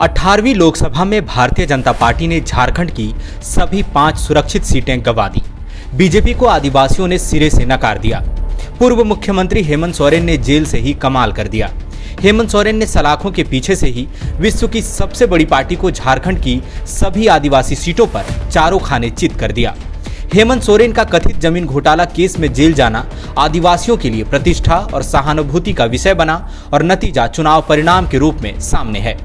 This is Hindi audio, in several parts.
18वीं लोकसभा में भारतीय जनता पार्टी ने झारखंड की सभी 5 सुरक्षित सीटें गंवा दी। बीजेपी को आदिवासियों ने सिरे से नकार दिया। पूर्व मुख्यमंत्री हेमंत सोरेन ने जेल से ही कमाल कर दिया। हेमंत सोरेन ने सलाखों के पीछे से ही विश्व की सबसे बड़ी पार्टी को झारखंड की सभी आदिवासी सीटों पर चारों खाने चित कर दिया। हेमंत सोरेन का कथित जमीन घोटाला केस में जेल जाना आदिवासियों के लिए प्रतिष्ठा और सहानुभूति का विषय बना और नतीजा चुनाव परिणाम के रूप में सामने है।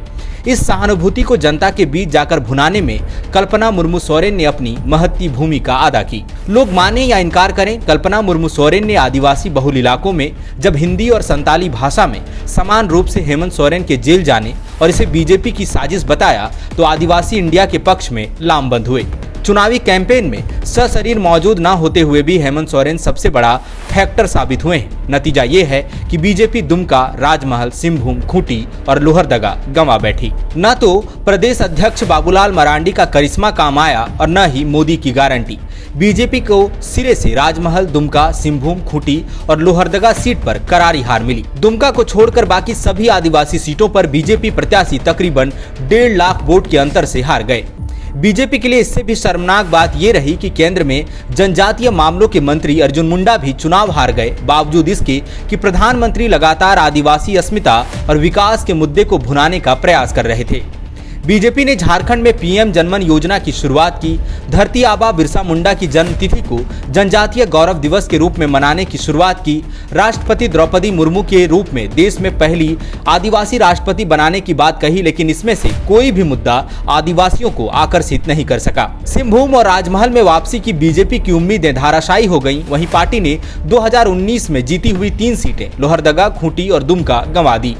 इस सहानुभूति को जनता के बीच जाकर भुनाने में कल्पना मुर्मू सोरेन ने अपनी महत्वपूर्ण भूमिका अदा की। लोग माने या इनकार करें, कल्पना मुर्मू सोरेन ने आदिवासी बहुल इलाकों में जब हिंदी और संताली भाषा में समान रूप से हेमंत सोरेन के जेल जाने और इसे बीजेपी की साजिश बताया तो आदिवासी इंडिया के पक्ष में लामबंद हुए। चुनावी कैंपेन में सशरीर मौजूद न होते हुए भी हेमंत सोरेन सबसे बड़ा फैक्टर साबित हुए हैं। नतीजा ये है कि बीजेपी दुमका, राजमहल, सिंहभूम, खूंटी और लोहरदगा गंवा बैठी। न तो प्रदेश अध्यक्ष बाबूलाल मरांडी का करिश्मा काम आया और न ही मोदी की गारंटी। बीजेपी को सिरे से राजमहल, दुमका, सिंहभूम, खूंटी और लोहरदगा सीट पर करारी हार मिली। दुमका को छोड़कर बाकी सभी आदिवासी सीटों पर बीजेपी प्रत्याशी तकरीबन 1.5 लाख वोट के अंतर से हार गए। बीजेपी के लिए इससे भी शर्मनाक बात यह रही कि केंद्र में जनजातीय मामलों के मंत्री अर्जुन मुंडा भी चुनाव हार गए, बावजूद इसके कि प्रधानमंत्री लगातार आदिवासी अस्मिता और विकास के मुद्दे को भुनाने का प्रयास कर रहे थे। बीजेपी ने झारखंड में पीएम जनमन योजना की शुरुआत की। धरती आबा बिरसा मुंडा की जन्मतिथि को जनजातीय गौरव दिवस के रूप में मनाने की शुरुआत की। राष्ट्रपति द्रौपदी मुर्मू के रूप में देश में पहली आदिवासी राष्ट्रपति बनाने की बात कही, लेकिन इसमें से कोई भी मुद्दा आदिवासियों को आकर्षित नहीं कर सका। सिंहभूम और राजमहल में वापसी की बीजेपी की उम्मीदें धाराशायी हो गईं। वहीं पार्टी ने 2019 में जीती हुई 3 सीटें लोहरदगा, खूंटी और दुमका गंवा दी।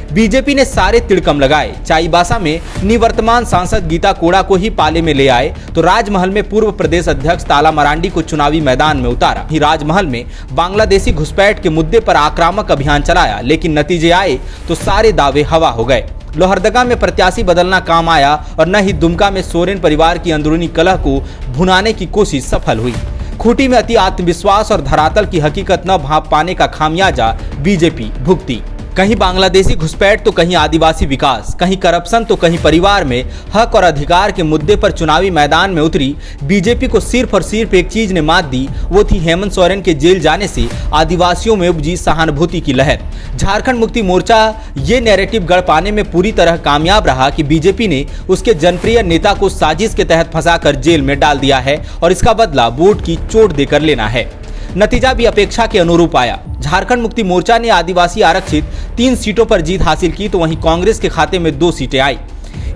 बीजेपी ने सारे तिड़कम लगाए। चाईबासा में निवर्तमान सांसद गीता कोड़ा को ही पाले में ले आए तो राजमहल में पूर्व प्रदेश अध्यक्ष ताला मरांडी को चुनावी मैदान में उतारा। ही राजमहल में बांग्लादेशी घुसपैठ के मुद्दे पर आक्रामक अभियान चलाया, लेकिन नतीजे आए तो सारे दावे हवा हो गए। लोहरदगा में प्रत्याशी बदलना काम आया और न ही दुमका में सोरेन परिवार की अंदरूनी कलह को भुनाने की कोशिश सफल हुई। खूंटी में अति आत्मविश्वास और धरातल की हकीकत न भांप पाने का खामियाजा बीजेपी भुगती। कहीं बांग्लादेशी घुसपैठ तो कहीं आदिवासी विकास, कहीं करप्शन तो कहीं परिवार में हक और अधिकार के मुद्दे पर चुनावी मैदान में उतरी बीजेपी को सिर्फ और सिर्फ एक चीज ने मात दी, वो थी हेमंत सोरेन के जेल जाने से आदिवासियों में उपजी सहानुभूति की लहर। झारखंड मुक्ति मोर्चा ये नैरेटिव गढ़ पाने में पूरी तरह कामयाब रहा कि बीजेपी ने उसके जनप्रिय नेता को साजिश के तहत फंसाकर जेल में डाल दिया है और इसका बदला वोट की चोट देकर लेना है। नतीजा भी अपेक्षा के अनुरूप आया। झारखंड मुक्ति मोर्चा ने आदिवासी आरक्षित 3 सीटों पर जीत हासिल की तो वहीं कांग्रेस के खाते में 2 सीटें आई।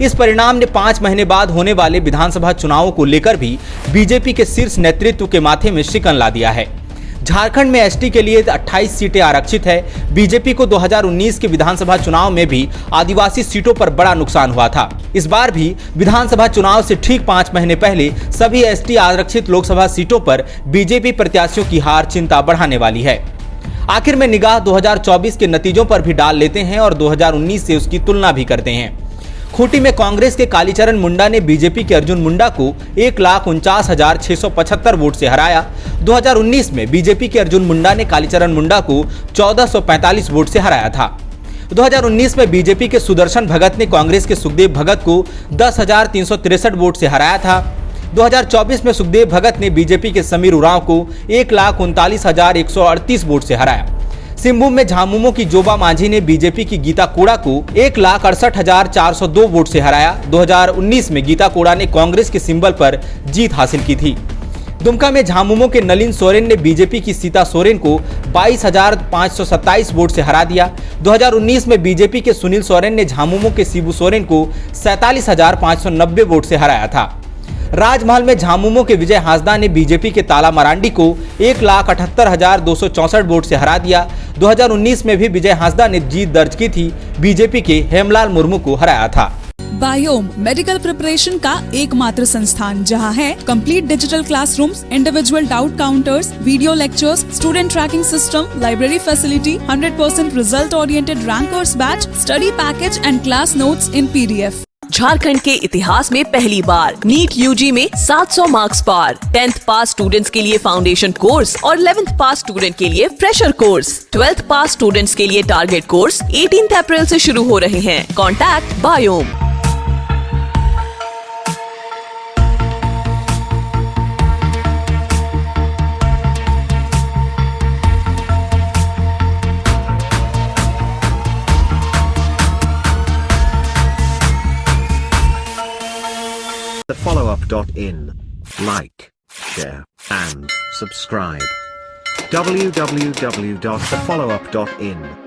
इस परिणाम ने 5 महीने बाद होने वाले विधानसभा चुनावों को लेकर भी बीजेपी के शीर्ष नेतृत्व के माथे में शिकन ला दिया है। झारखंड में एसटी के लिए 28 सीटें आरक्षित है। बीजेपी को 2019 के विधानसभा चुनाव में भी आदिवासी सीटों पर बड़ा नुकसान हुआ था। इस बार भी विधानसभा चुनाव से ठीक 5 महीने पहले सभी एसटी आरक्षित लोकसभा सीटों पर बीजेपी प्रत्याशियों की हार चिंता बढ़ाने वाली है। आखिर में निगाह 2024 के नतीजों पर भी डाल लेते हैं और 2019 से उसकी तुलना भी करते हैं। खूंटी में कांग्रेस के कालीचरण मुंडा ने बीजेपी के अर्जुन मुंडा को 1,49,675 वोट से हराया। 2019 में बीजेपी के अर्जुन मुंडा ने कालीचरण मुंडा को 1,445 वोट से हराया था। 2019 में बीजेपी के सुदर्शन भगत ने कांग्रेस के सुखदेव भगत को 10,363 वोट से हराया था। 2024 में सुखदेव भगत ने बीजेपी के समीर उरांव को 1,39,138 वोट से हराया। सिंहभूम में झामुमो की जोबा मांझी ने बीजेपी की गीता कोड़ा को 1,68,402 वोट से हराया। 2019 में गीता कोड़ा ने कांग्रेस के सिंबल पर जीत हासिल की थी। दुमका में झामुमो के नलिन सोरेन ने बीजेपी की सीता सोरेन को 22,527 वोट से हरा दिया। 2019 में बीजेपी के सुनील सोरेन ने झामुमो के शिबू सोरेन को 47,590 वोट से हराया था। राजमहल में झामुमो के विजय हांसदा ने बीजेपी के ताला मरांडी को 1,78,264 वोट से हरा दिया। 2019 में भी विजय हांसदा ने जीत दर्ज की थी, बीजेपी के हेमलाल मुर्मू को हराया था। बायोम मेडिकल प्रिपरेशन का एकमात्र संस्थान जहां है complete digital classrooms, individual doubt counters, video lectures, student tracking system, library facility, 100% result oriented rankers batch, study package and class notes in PDF। Jharkhand के इतिहास में पहली बार नीट यूजी में 700 मार्क्स पार। 10th पास स्टूडेंट्स के लिए फाउंडेशन कोर्स और 11th पास स्टूडेंट के लिए फ्रेशर कोर्स। 12th पास स्टूडेंट्स के लिए टारगेट कोर्स 18 अप्रैल से शुरू हो रहे हैं। Contact biome. thefollowup.in. Like, share, and subscribe. www.thefollowup.in